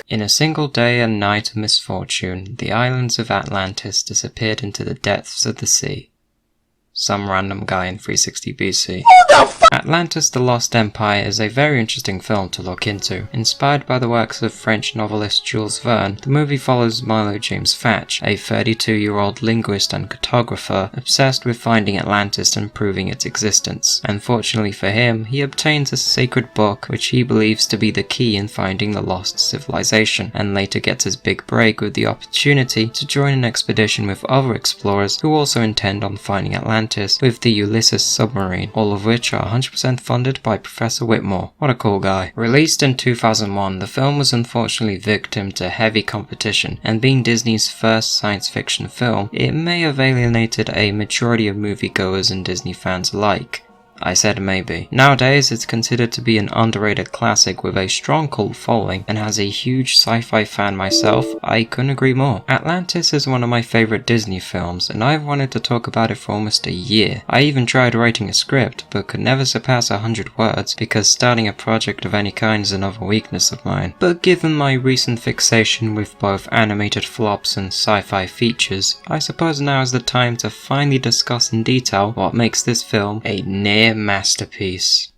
In a single day and night of misfortune, the islands of Atlantis disappeared into the depths of the sea. Some random guy in 360 BC. Atlantis the Lost Empire is a very interesting film to look into. Inspired by the works of French novelist Jules Verne, the movie follows Milo James Fatch, a 32-year-old linguist and cartographer obsessed with finding Atlantis and proving its existence. Unfortunately for him, he obtains a sacred book which he believes to be the key in finding the lost civilization, and later gets his big break with the opportunity to join an expedition with other explorers who also intend on finding Atlantis with the Ulysses submarine, all of which are 100% funded by Professor Whitmore. What a cool guy. Released in 2001, the film was unfortunately victim to heavy competition, and being Disney's first science fiction film, it may have alienated a majority of moviegoers and Disney fans alike. I said maybe. Nowadays, it's considered to be an underrated classic with a strong cult following, and as a huge sci-fi fan myself, I couldn't agree more. Atlantis is one of my favorite Disney films, and I've wanted to talk about it for almost a year. I even tried writing a script, but could never surpass 100 words, because starting a project of any kind is another weakness of mine. But given my recent fixation with both animated flops and sci-fi features, I suppose now is the time to finally discuss in detail what makes this film a near masterpiece.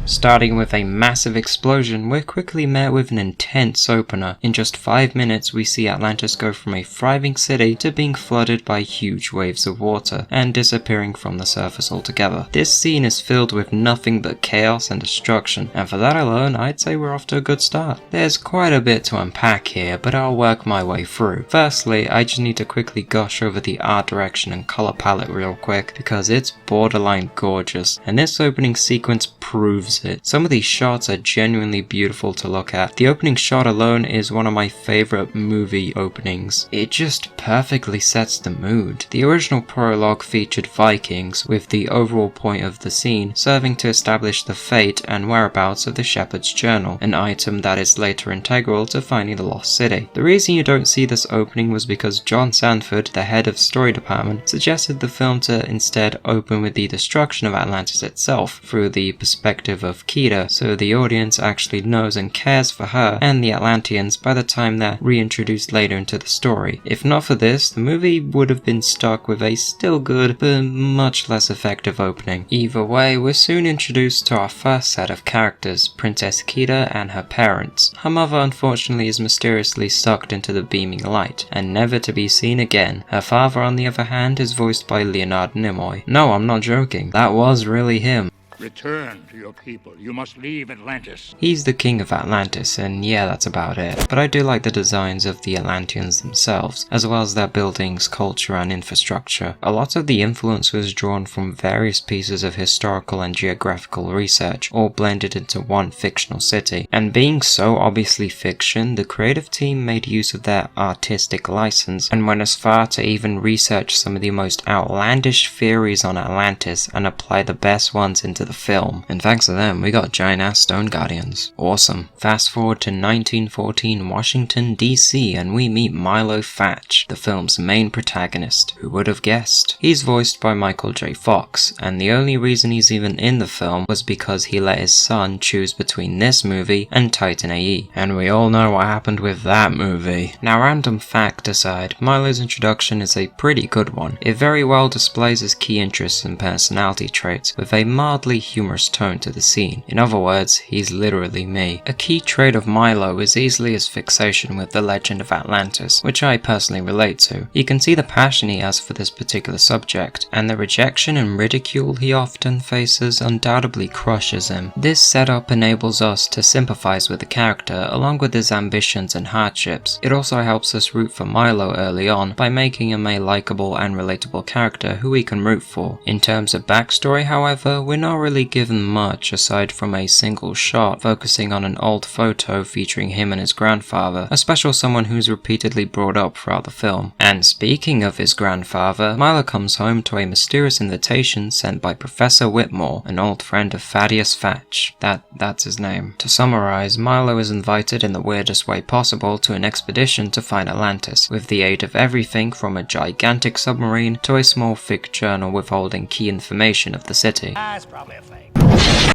Starting with a massive explosion, we're quickly met with an intense opener. In just 5 minutes, we see Atlantis go from a thriving city to being flooded by huge waves of water and disappearing from the surface altogether. This scene is filled with nothing but chaos and destruction, and for that alone, I'd say we're off to a good start. There's quite a bit to unpack here, but I'll work my way through. Firstly, I just need to quickly gush over the art direction and color palette real quick, because it's borderline gorgeous, and this opening sequence proves it. Some of these shots are genuinely beautiful to look at. The opening shot alone is one of my favorite movie openings. It just perfectly sets the mood. The original prologue featured Vikings, with the overall point of the scene serving to establish the fate and whereabouts of the Shepherd's Journal, an item that is later integral to finding the lost city. The reason you don't see this opening was because John Sanford, the head of story department, suggested the film to instead open with the destruction of Atlantis itself through the perspective of Kida, so the audience actually knows and cares for her and the Atlanteans by the time they're reintroduced later into the story. If not for this, the movie would have been stuck with a still good but much less effective opening. Either way, we're soon introduced to our first set of characters, Princess Kida and her parents. Her mother unfortunately is mysteriously sucked into the beaming light and never to be seen again. Her father, on the other hand, is voiced by Leonard Nimoy. No, I'm not joking, that was really him. Return to your people. You must leave Atlantis. He's the king of Atlantis, and yeah, that's about it. But I do like the designs of the Atlanteans themselves, as well as their buildings, culture, and infrastructure. A lot of the influence was drawn from various pieces of historical and geographical research, all blended into one fictional city. And being so obviously fiction, the creative team made use of their artistic license, and went as far to even research some of the most outlandish theories on Atlantis, and apply the best ones into the film. And thanks to them, we got giant ass stone guardians. Awesome. Fast forward to 1914 Washington DC, and we meet Milo Fatch, the film's main protagonist. Who would have guessed? He's voiced by Michael J. Fox, and the only reason he's even in the film was because he let his son choose between this movie and Titan AE, and we all know what happened with that movie. Now, random fact aside, Milo's introduction is a pretty good one. It very well displays his key interests and personality traits, with a mildly humorous tone to the scene. In other words, he's literally me. A key trait of Milo is easily his fixation with the legend of Atlantis, which I personally relate to. You can see the passion he has for this particular subject, and the rejection and ridicule he often faces undoubtedly crushes him. This setup enables us to sympathize with the character along with his ambitions and hardships. It also helps us root for Milo early on by making him a likable and relatable character who we can root for. In terms of backstory, however, we're not really given much aside from a single shot focusing on an old photo featuring him and his grandfather, a special someone who's repeatedly brought up throughout the film. And speaking of his grandfather, Milo comes home to a mysterious invitation sent by Professor Whitmore, an old friend of Thaddeus Fatch. That's his name. To summarize, Milo is invited in the weirdest way possible to an expedition to find Atlantis, with the aid of everything from a gigantic submarine to a small thick journal withholding key information of the city. That's probably a fake.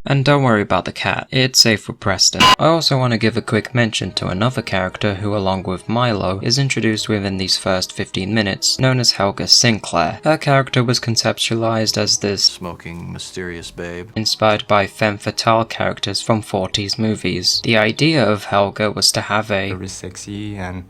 And don't worry about the cat, it's safe for Preston. I also want to give a quick mention to another character who, along with Milo, is introduced within these first 15 minutes, known as Helga Sinclair. Her character was conceptualized as this smoking, mysterious babe, inspired by femme fatale characters from 40s movies. The idea of Helga was to have a very sexy and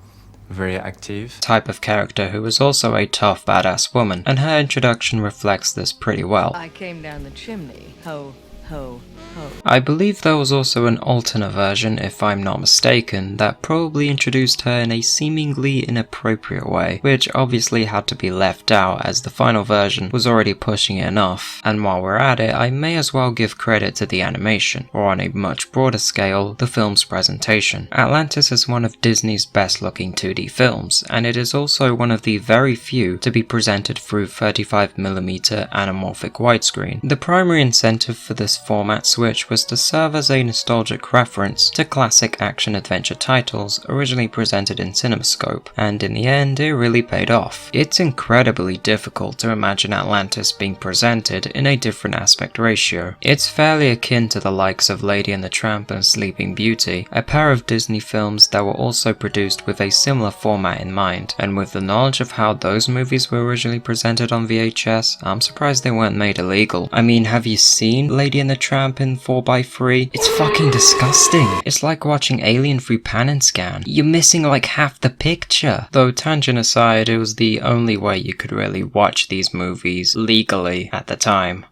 very active type of character who was also a tough, badass woman, and her introduction reflects this pretty well. I came down the chimney. Ho, ho, ho. I believe there was also an alternate version, if I'm not mistaken, that probably introduced her in a seemingly inappropriate way, which obviously had to be left out as the final version was already pushing it enough. And while we're at it, I may as well give credit to the animation, or on a much broader scale, the film's presentation. Atlantis is one of Disney's best looking 2D films, and it is also one of the very few to be presented through 35mm anamorphic widescreen. The primary incentive for this format switch was to serve as a nostalgic reference to classic action-adventure titles originally presented in CinemaScope, and in the end it really paid off. It's incredibly difficult to imagine Atlantis being presented in a different aspect ratio. It's fairly akin to the likes of Lady and the Tramp and Sleeping Beauty, a pair of Disney films that were also produced with a similar format in mind, and with the knowledge of how those movies were originally presented on VHS, I'm surprised they weren't made illegal. I mean, have you seen Lady and the Tramp in 4x3? It's fucking disgusting. It's like watching Alien through pan and scan. You're missing like half the picture. Though tangent aside, it was the only way you could really watch these movies legally at the time.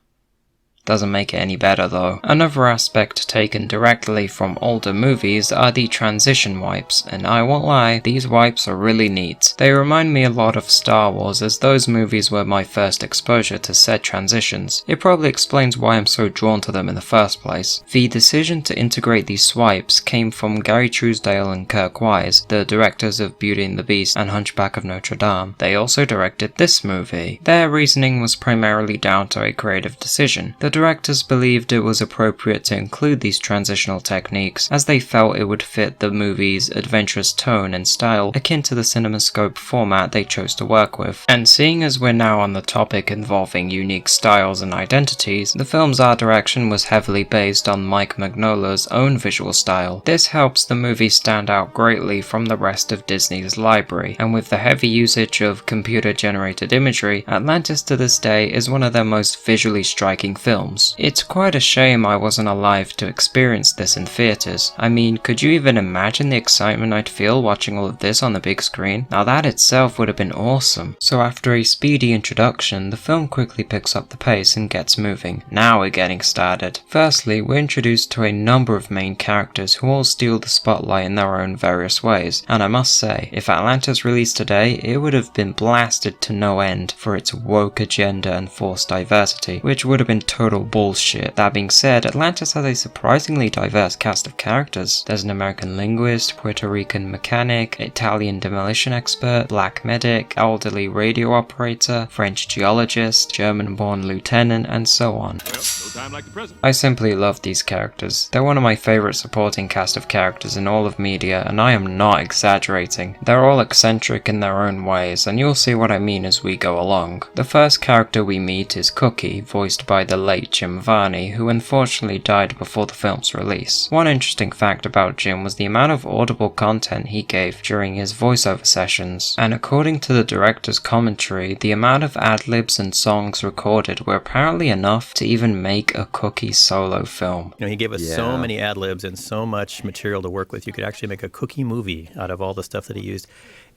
Doesn't make it any better though. Another aspect taken directly from older movies are the transition wipes, and I won't lie, these wipes are really neat. They remind me a lot of Star Wars, as those movies were my first exposure to said transitions. It probably explains why I'm so drawn to them in the first place. The decision to integrate these swipes came from Gary Truesdale and Kirk Wise, the directors of Beauty and the Beast and Hunchback of Notre Dame. They also directed this movie. Their reasoning was primarily down to a creative decision. The directors believed it was appropriate to include these transitional techniques as they felt it would fit the movie's adventurous tone and style akin to the CinemaScope format they chose to work with. And seeing as we're now on the topic involving unique styles and identities, the film's art direction was heavily based on Mike Mignola's own visual style. This helps the movie stand out greatly from the rest of Disney's library, and with the heavy usage of computer-generated imagery, Atlantis to this day is one of their most visually striking films. It's quite a shame I wasn't alive to experience this in theaters. I mean, could you even imagine the excitement I'd feel watching all of this on the big screen? Now that itself would have been awesome. So after a speedy introduction, the film quickly picks up the pace and gets moving. Now we're getting started. Firstly, we're introduced to a number of main characters who all steal the spotlight in their own various ways, and I must say, if Atlantis released today, it would have been blasted to no end for its woke agenda and forced diversity, which would have been total bullshit. That being said, Atlantis has a surprisingly diverse cast of characters. There's an American linguist, Puerto Rican mechanic, Italian demolition expert, black medic, elderly radio operator, French geologist, German-born lieutenant, and so on. Well, no time like the present. I simply love these characters. They're one of my favorite supporting cast of characters in all of media, and I am not exaggerating. They're all eccentric in their own ways, and you'll see what I mean as we go along. The first character we meet is Cookie, voiced by the late Jim Varney, who unfortunately died before the film's release. One interesting fact about Jim was the amount of audible content he gave during his voiceover sessions, and according to the director's commentary, the amount of ad-libs and songs recorded were apparently enough to even make a Cookie solo film. You know, he gave us so many ad-libs and so much material to work with. You could actually make a Cookie movie out of all the stuff that he used,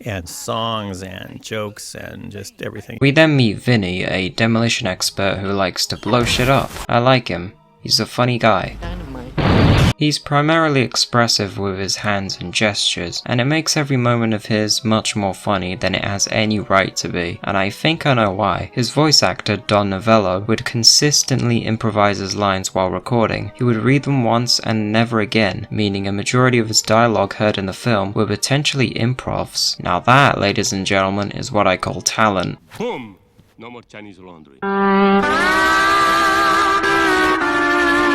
and songs and jokes and just everything. We then meet Vinny, a demolition expert who likes to blow shit up. I like him. He's a funny guy. Dynamite. He's primarily expressive with his hands and gestures, and it makes every moment of his much more funny than it has any right to be, and I think I know why. His voice actor, Don Novello, would consistently improvise his lines while recording. He would read them once and never again, meaning a majority of his dialogue heard in the film were potentially improvs. Now that, ladies and gentlemen, is what I call talent. Boom! No more Chinese laundry.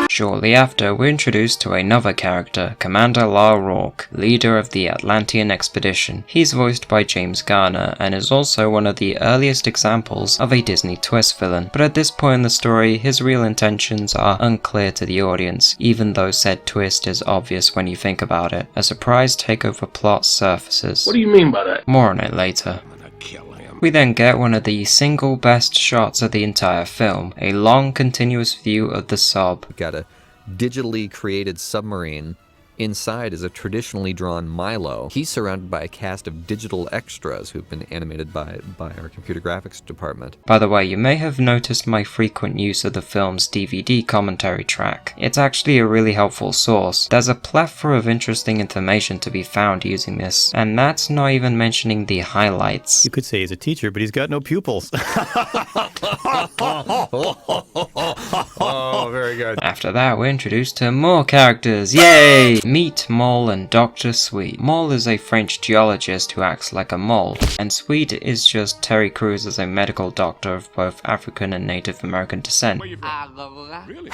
Shortly after, we're introduced to another character, Commander Rourke, leader of the Atlantean expedition. He's voiced by James Garner, and is also one of the earliest examples of a Disney twist villain, but at this point in the story, his real intentions are unclear to the audience, even though said twist is obvious when you think about it. A surprise takeover plot surfaces. What do you mean by that? More on it later. We then get one of the single best shots of the entire film, a long continuous view of the Sub. We've got a digitally created submarine. Inside is a traditionally drawn Milo. He's surrounded by a cast of digital extras who've been animated by our computer graphics department. By the way, you may have noticed my frequent use of the film's DVD commentary track. It's actually a really helpful source. There's a plethora of interesting information to be found using this, and that's not even mentioning the highlights. You could say he's a teacher, but he's got no pupils. Oh, very good. After that, we're introduced to more characters. Yay! Meet Mole and Dr. Sweet. Mole is a French geologist who acts like a mole, and Sweet is just Terry Crews as a medical doctor of both African and Native American descent.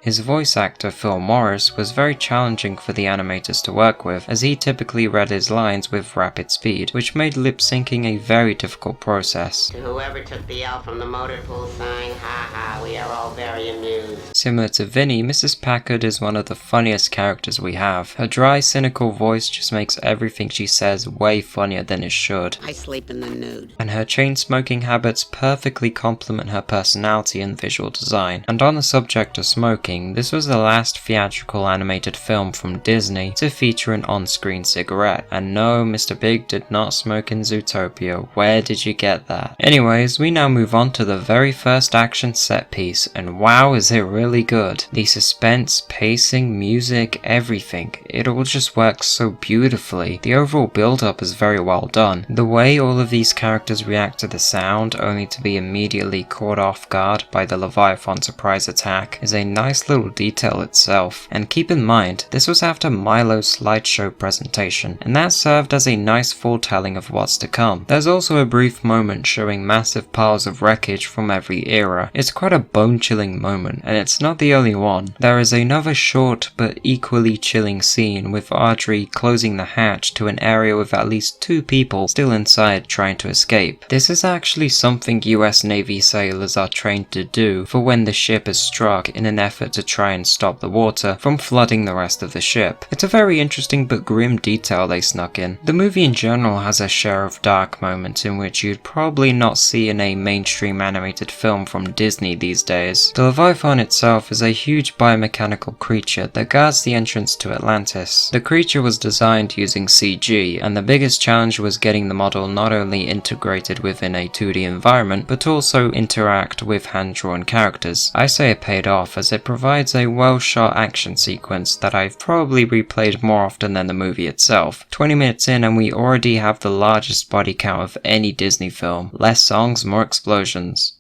His voice actor, Phil Morris, was very challenging for the animators to work with, as he typically read his lines with rapid speed, which made lip syncing a very difficult process. To whoever took the L from the motor pool sign, haha, we are all very amused. Similar to Vinny, Mrs. Packard is one of the funniest characters we have. Her dry, cynical voice just makes everything she says way funnier than it should. I sleep in the nude. And her chain-smoking habits perfectly complement her personality and visual design. And on the subject of smoking, this was the last theatrical animated film from Disney to feature an on-screen cigarette. And no, Mr. Big did not smoke in Zootopia. Where did you get that? Anyways, we now move on to the very first action set piece, and wow, is it really good. The suspense, pacing, music, everything. It all just works so beautifully. The overall build-up is very well done. The way all of these characters react to the sound, only to be immediately caught off guard by the Leviathan surprise attack, is a nice little detail itself. And keep in mind, this was after Milo's slideshow presentation, and that served as a nice foretelling of what's to come. There's also a brief moment showing massive piles of wreckage from every era. It's quite a bone-chilling moment, and it's not the only one. There is another short but equally chilling scene with Audrey closing the hatch to an area with at least 2 people still inside trying to escape. This is actually something US Navy sailors are trained to do for when the ship is struck in an effort to try and stop the water from flooding the rest of the ship. It's a very interesting but grim detail they snuck in. The movie in general has a share of dark moments in which you'd probably not see in a mainstream animated film from Disney these days. The Leviathan itself is a huge biomechanical creature that guards the entrance to Atlantis. The creature was designed using CG, and the biggest challenge was getting the model not only integrated within a 2D environment, but also interact with hand-drawn characters. I say it paid off, as it provides a well-shot action sequence that I've probably replayed more often than the movie itself. 20 minutes in and we already have the largest body count of any Disney film. Less songs, more explosions.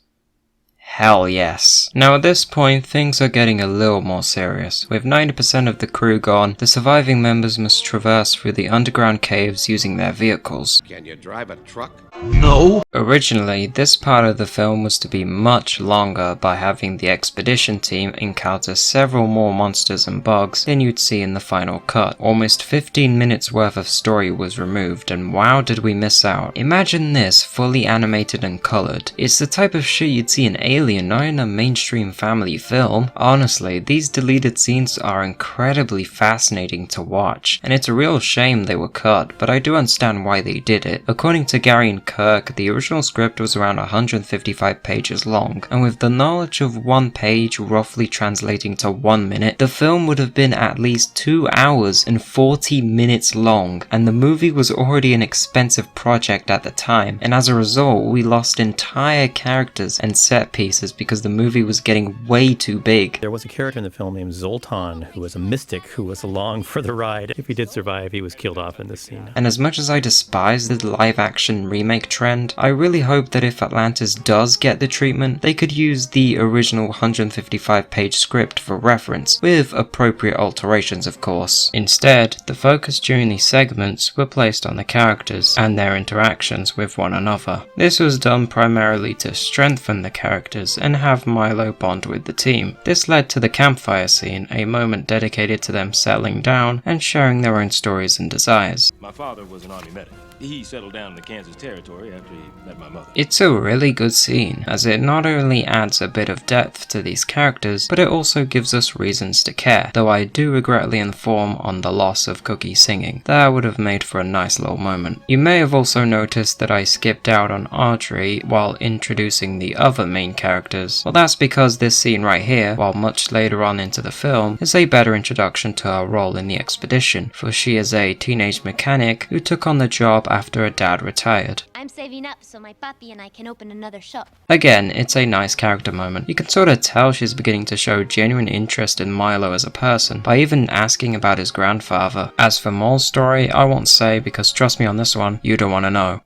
Hell yes. Now at this point, things are getting a little more serious. With 90% of the crew gone, the surviving members must traverse through the underground caves using their vehicles. Can you drive a truck? No. Originally, this part of the film was to be much longer by having the expedition team encounter several more monsters and bugs than you'd see in the final cut. Almost 15 minutes worth of story was removed, and wow did we miss out. Imagine this fully animated and colored. It's the type of shit you'd see in Alien, not in a mainstream family film. Honestly, these deleted scenes are incredibly fascinating to watch, and it's a real shame they were cut, but I do understand why they did it. According to Gary and Kirk, the original script was around 155 pages long, and with the knowledge of one page roughly translating to 1 minute, the film would have been at least 2 hours and 40 minutes long, and the movie was already an expensive project at the time, and as a result, we lost entire characters and set pieces because the movie was getting way too big. There was a character in the film named Zoltan who was a mystic who was along for the ride. If he did survive, he was killed off in this scene. And as much as I despise the live-action remake trend, I really hope that if Atlantis does get the treatment, they could use the original 155-page script for reference, with appropriate alterations of course. Instead, the focus during these segments were placed on the characters and their interactions with one another. This was done primarily to strengthen the characters and have Milo bond with the team. This led to the Campfire Scene, a moment dedicated to them settling down and sharing their own stories and desires. My father was an army medic. He settled down in the Kansas territory after he met my mother. It's a really good scene, as it not only adds a bit of depth to these characters, but it also gives us reasons to care, though I do regretfully inform on the loss of Cookie singing. That would have made for a nice little moment. You may have also noticed that I skipped out on Audrey while introducing the other main characters. Well, that's because this scene right here, while much later on into the film, is a better introduction to her role in the expedition, for she is a teenage mechanic who took on the job after her dad retired. I'm saving up so my papi and I can open another shop. Again, it's a nice character moment. You can sort of tell she's beginning to show genuine interest in Milo as a person, by even asking about his grandfather. As for Mole's story, I won't say because trust me on this one, you don't want to know.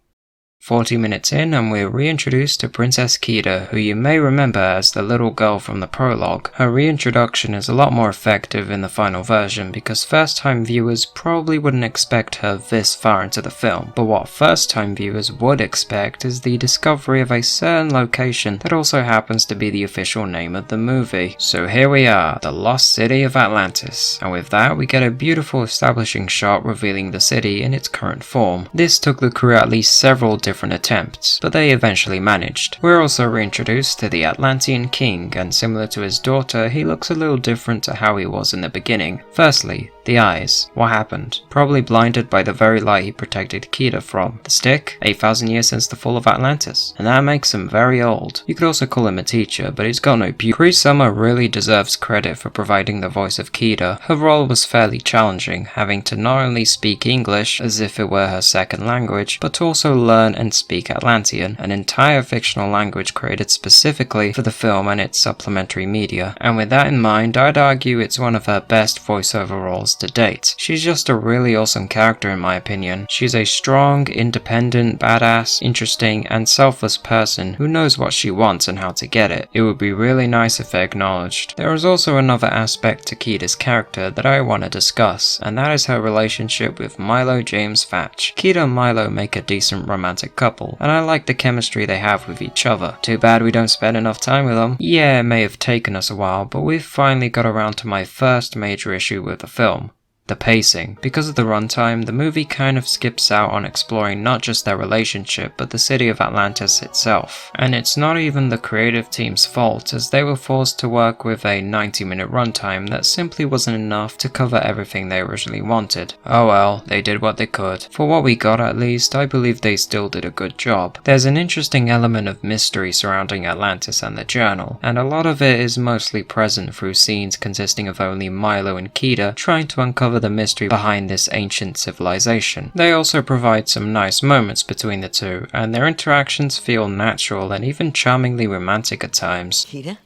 40 minutes in and we're reintroduced to Princess Kida, who you may remember as the little girl from the prologue. Her reintroduction is a lot more effective in the final version because first time viewers probably wouldn't expect her this far into the film, but what first time viewers would expect is the discovery of a certain location that also happens to be the official name of the movie. So here we are, the lost city of Atlantis, and with that we get a beautiful establishing shot revealing the city in its current form. This took the crew at least several different attempts, but they eventually managed. We're also reintroduced to the Atlantean king, and similar to his daughter, he looks a little different to how he was in the beginning. Firstly, the eyes. What happened? Probably blinded by the very light he protected Kida from. The stick? 8,000 years since the fall of Atlantis. And that makes him very old. You could also call him a teacher, but he's got no beauty. Cree Summer really deserves credit for providing the voice of Kida. Her role was fairly challenging, having to not only speak English as if it were her second language, but to also learn and speak Atlantean, an entire fictional language created specifically for the film and its supplementary media. And with that in mind, I'd argue it's one of her best voiceover roles to date. She's just a really awesome character in my opinion. She's a strong, independent, badass, interesting, and selfless person who knows what she wants and how to get it. It would be really nice if they acknowledged. There is also another aspect to Kida's character that I want to discuss, and that is her relationship with Milo James Fatch. Kida and Milo make a decent romantic couple, and I like the chemistry they have with each other. Too bad we don't spend enough time with them. Yeah, it may have taken us a while, but we've finally got around to my first major issue with the film. The pacing. Because of the runtime, the movie kind of skips out on exploring not just their relationship, but the city of Atlantis itself. And it's not even the creative team's fault, as they were forced to work with a 90-minute runtime that simply wasn't enough to cover everything they originally wanted. Oh well, they did what they could. For what we got at least, I believe they still did a good job. There's an interesting element of mystery surrounding Atlantis and the journal, and a lot of it is mostly present through scenes consisting of only Milo and Kida trying to uncover the mystery behind this ancient civilization. They also provide some nice moments between the two, and their interactions feel natural and even charmingly romantic at times. Kida?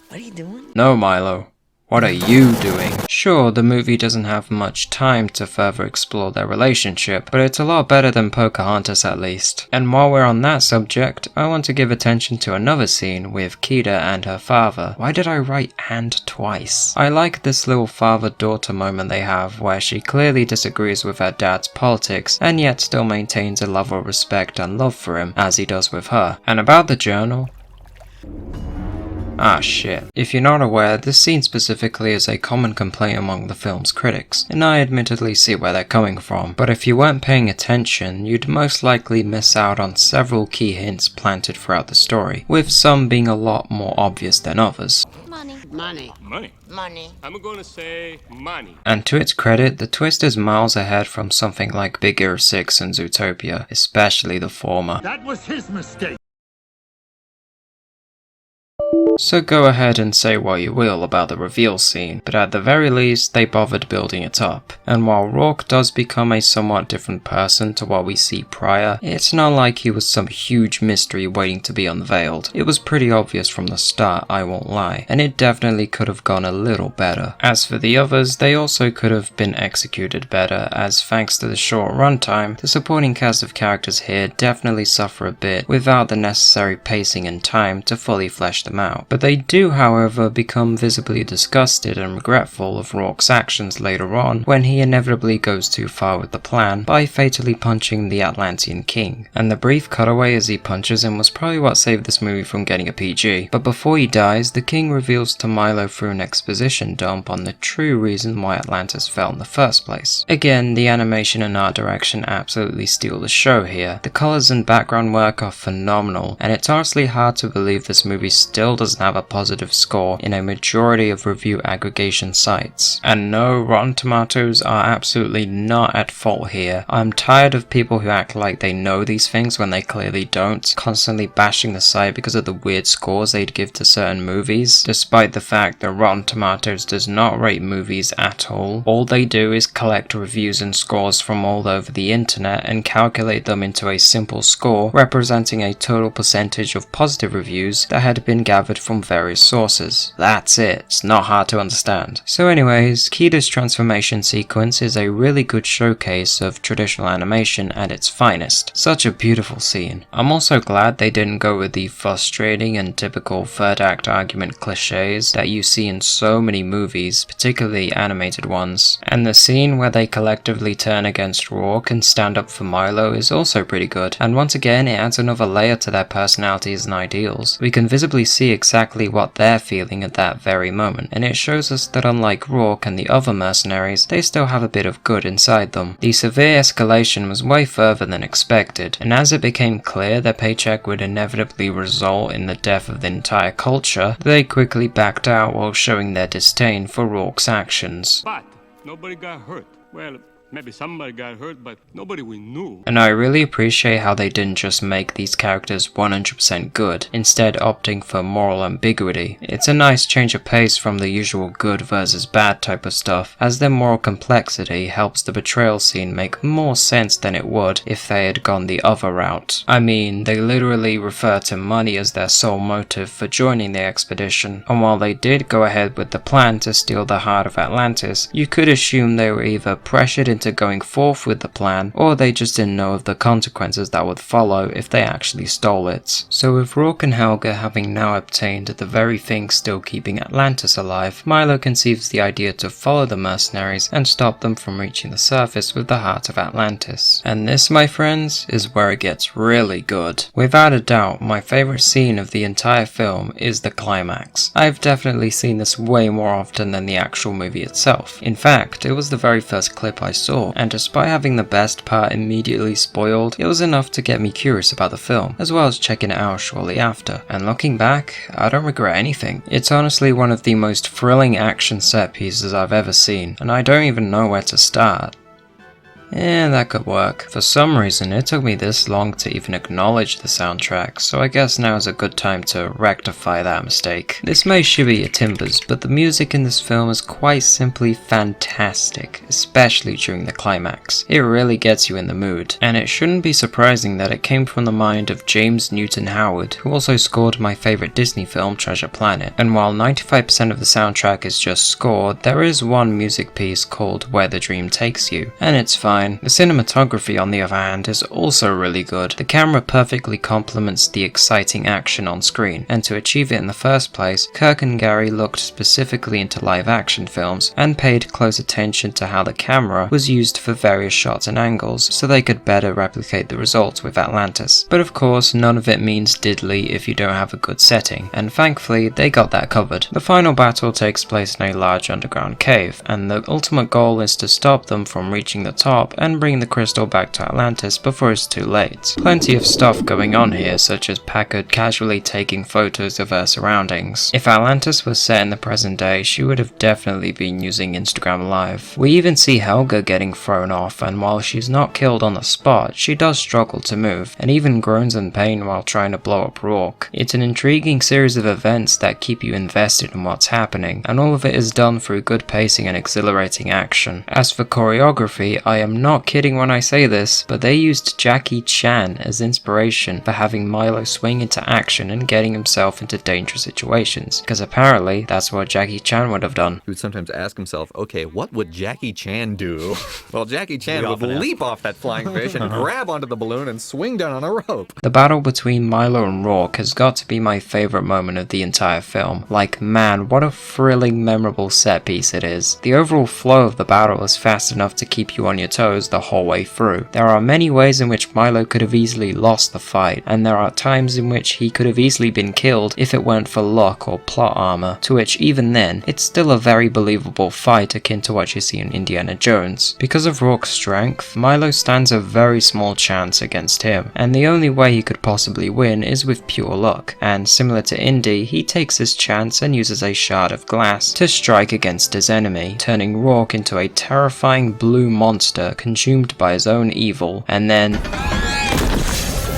What are you doing? No, Milo. What are you doing? Sure, the movie doesn't have much time to further explore their relationship, but it's a lot better than Pocahontas at least. And while we're on that subject, I want to give attention to another scene with Kida and her father. Why did I write "and" twice? I like this little father-daughter moment they have, where she clearly disagrees with her dad's politics, and yet still maintains a level of respect and love for him, as he does with her. And about the journal... Ah shit. If you're not aware, this scene specifically is a common complaint among the film's critics, and I admittedly see where they're coming from, but if you weren't paying attention, you'd most likely miss out on several key hints planted throughout the story, with some being a lot more obvious than others. Money. Money. Money. Money. I'm gonna say money. And to its credit, the twist is miles ahead from something like Big Hero 6 and Zootopia, especially the former. That was his mistake. So go ahead and say what you will about the reveal scene, but at the very least they bothered building it up. And while Rourke does become a somewhat different person to what we see prior, it's not like he was some huge mystery waiting to be unveiled. It was pretty obvious from the start, I won't lie, and it definitely could have gone a little better. As for the others, they also could have been executed better, as thanks to the short runtime, the supporting cast of characters here definitely suffer a bit without the necessary pacing and time to fully flesh them out. But they do, however, become visibly disgusted and regretful of Rourke's actions later on when he inevitably goes too far with the plan by fatally punching the Atlantean king. And the brief cutaway as he punches him was probably what saved this movie from getting a PG. But before he dies, the king reveals to Milo through an exposition dump on the true reason why Atlantis fell in the first place. Again, the animation and art direction absolutely steal the show here. The colors and background work are phenomenal, and it's honestly hard to believe this movie still doesn't have a positive score in a majority of review aggregation sites. And no, Rotten Tomatoes are absolutely not at fault here. I'm tired of people who act like they know these things when they clearly don't, constantly bashing the site because of the weird scores they'd give to certain movies, despite the fact that Rotten Tomatoes does not rate movies at all. All they do is collect reviews and scores from all over the internet and calculate them into a simple score representing a total percentage of positive reviews that had been gathered from various sources. That's it. It's not hard to understand. So anyways, Kida's transformation sequence is a really good showcase of traditional animation at its finest. Such a beautiful scene. I'm also glad they didn't go with the frustrating and typical third act argument cliches that you see in so many movies, particularly animated ones. And the scene where they collectively turn against Rourke and stand up for Milo is also pretty good. And once again, it adds another layer to their personalities and ideals. We can visibly see exactly what they're feeling at that very moment, and it shows us that unlike Rourke and the other mercenaries, they still have a bit of good inside them. The severe escalation was way further than expected, and as it became clear their paycheck would inevitably result in the death of the entire culture, they quickly backed out while showing their disdain for Rourke's actions. But nobody got hurt. Well, maybe somebody got hurt, but nobody we knew. And I really appreciate how they didn't just make these characters 100% good, instead opting for moral ambiguity. It's a nice change of pace from the usual good versus bad type of stuff, as their moral complexity helps the betrayal scene make more sense than it would if they had gone the other route. I mean, they literally refer to money as their sole motive for joining the expedition, and while they did go ahead with the plan to steal the heart of Atlantis, you could assume they were either pressured into going forth with the plan, or they just didn't know of the consequences that would follow if they actually stole it. So with Rourke and Helga having now obtained the very thing still keeping Atlantis alive, Milo conceives the idea to follow the mercenaries and stop them from reaching the surface with the heart of Atlantis. And this, my friends, is where it gets really good. Without a doubt, my favorite scene of the entire film is the climax. I've definitely seen this way more often than the actual movie itself. In fact, it was the very first clip I saw, and despite having the best part immediately spoiled, it was enough to get me curious about the film, as well as checking it out shortly after. And looking back, I don't regret anything. It's honestly one of the most thrilling action set pieces I've ever seen, and I don't even know where to start. That could work. For some reason, it took me this long to even acknowledge the soundtrack, so I guess now is a good time to rectify that mistake. This may shiver your timbers, but the music in this film is quite simply fantastic, especially during the climax. It really gets you in the mood, and it shouldn't be surprising that it came from the mind of James Newton Howard, who also scored my favorite Disney film, Treasure Planet. And while 95% of the soundtrack is just scored, there is one music piece called Where the Dream Takes You, and it's fine. The cinematography, on the other hand, is also really good. The camera perfectly complements the exciting action on screen, and to achieve it in the first place, Kirk and Gary looked specifically into live action films and paid close attention to how the camera was used for various shots and angles so they could better replicate the results with Atlantis. But of course, none of it means diddly if you don't have a good setting, and thankfully they got that covered. The final battle takes place in a large underground cave, and the ultimate goal is to stop them from reaching the top up and bring the crystal back to Atlantis before it's too late. Plenty of stuff going on here, such as Packard casually taking photos of her surroundings. If Atlantis was set in the present day, she would have definitely been using Instagram Live. We even see Helga getting thrown off, and while she's not killed on the spot, she does struggle to move, and even groans in pain while trying to blow up Rourke. It's an intriguing series of events that keep you invested in what's happening, and all of it is done through good pacing and exhilarating action. As for choreography, I am not kidding when I say this, but they used Jackie Chan as inspiration for having Milo swing into action and getting himself into dangerous situations, because apparently that's what Jackie Chan would have done. He would sometimes ask himself, okay, what would Jackie Chan do? Well, Jackie Chan would leap off that flying fish and grab onto the balloon and swing down on a rope. The battle between Milo and Rourke has got to be my favorite moment of the entire film. Like, man, what a thrilling, memorable set piece it is. The overall flow of the battle is fast enough to keep you on your toes the whole way through. There are many ways in which Milo could have easily lost the fight, and there are times in which he could have easily been killed if it weren't for luck or plot armor, to which even then, it's still a very believable fight akin to what you see in Indiana Jones. Because of Rourke's strength, Milo stands a very small chance against him, and the only way he could possibly win is with pure luck, and similar to Indy, he takes his chance and uses a shard of glass to strike against his enemy, turning Rourke into a terrifying blue monster consumed by his own evil, and then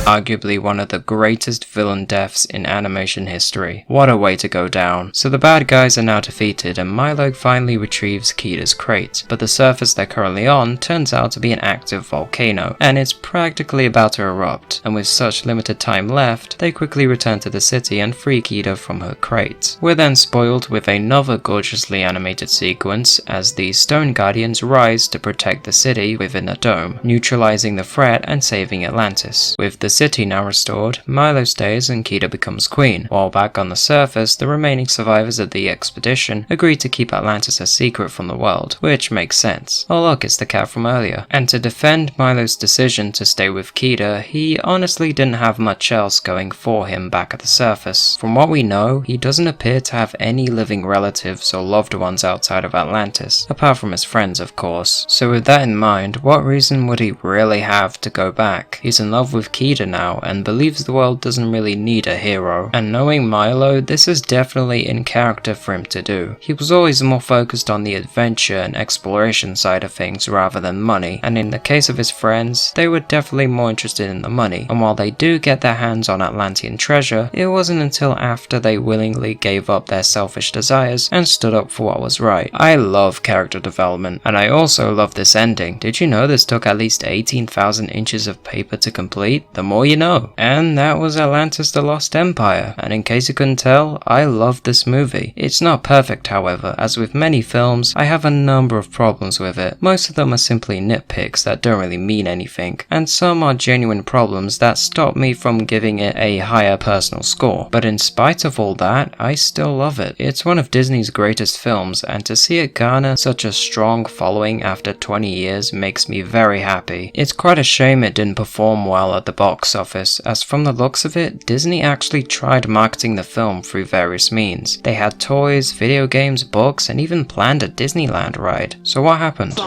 arguably one of the greatest villain deaths in animation history. What a way to go down. So the bad guys are now defeated and Milo finally retrieves Kida's crate, but the surface they're currently on turns out to be an active volcano, and it's practically about to erupt, and with such limited time left, they quickly return to the city and free Kida from her crate. We're then spoiled with another gorgeously animated sequence as the Stone Guardians rise to protect the city within a dome, neutralizing the threat and saving Atlantis. With the city now restored, Milo stays and Kida becomes queen, while back on the surface, the remaining survivors of the expedition agree to keep Atlantis a secret from the world, which makes sense. Oh look, it's the cat from earlier. And to defend Milo's decision to stay with Kida, he honestly didn't have much else going for him back at the surface. From what we know, he doesn't appear to have any living relatives or loved ones outside of Atlantis, apart from his friends of course. So with that in mind, what reason would he really have to go back? He's in love with Kida now and believes the world doesn't really need a hero. And knowing Milo, this is definitely in character for him to do. He was always more focused on the adventure and exploration side of things rather than money, and in the case of his friends, they were definitely more interested in the money, and while they do get their hands on Atlantean treasure, it wasn't until after they willingly gave up their selfish desires and stood up for what was right. I love character development, and I also love this ending. Did you know this took at least 18,000 inches of paper to complete? The more you know. And that was Atlantis: The Lost Empire, and in case you couldn't tell, I love this movie. It's not perfect however, as with many films, I have a number of problems with it. Most of them are simply nitpicks that don't really mean anything, and some are genuine problems that stop me from giving it a higher personal score. But in spite of all that, I still love it. It's one of Disney's greatest films, and to see it garner such a strong following after 20 years makes me very happy. It's quite a shame it didn't perform well at the box office, as from the looks of it, Disney actually tried marketing the film through various means. They had toys, video games, books, and even planned a Disneyland ride. So what happened?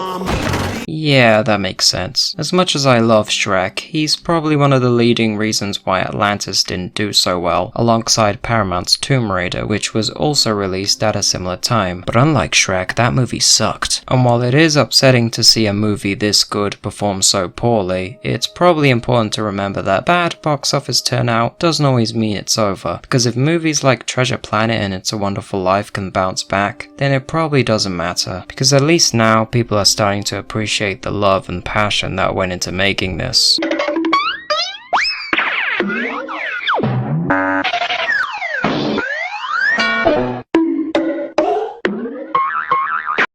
Yeah, that makes sense. As much as I love Shrek, he's probably one of the leading reasons why Atlantis didn't do so well, alongside Paramount's Tomb Raider, which was also released at a similar time. But unlike Shrek, that movie sucked. And while it is upsetting to see a movie this good perform so poorly, it's probably important to remember that bad box office turnout doesn't always mean it's over, because if movies like Treasure Planet and It's a Wonderful Life can bounce back, then it probably doesn't matter, because at least now people are starting to appreciate the love and passion that went into making this.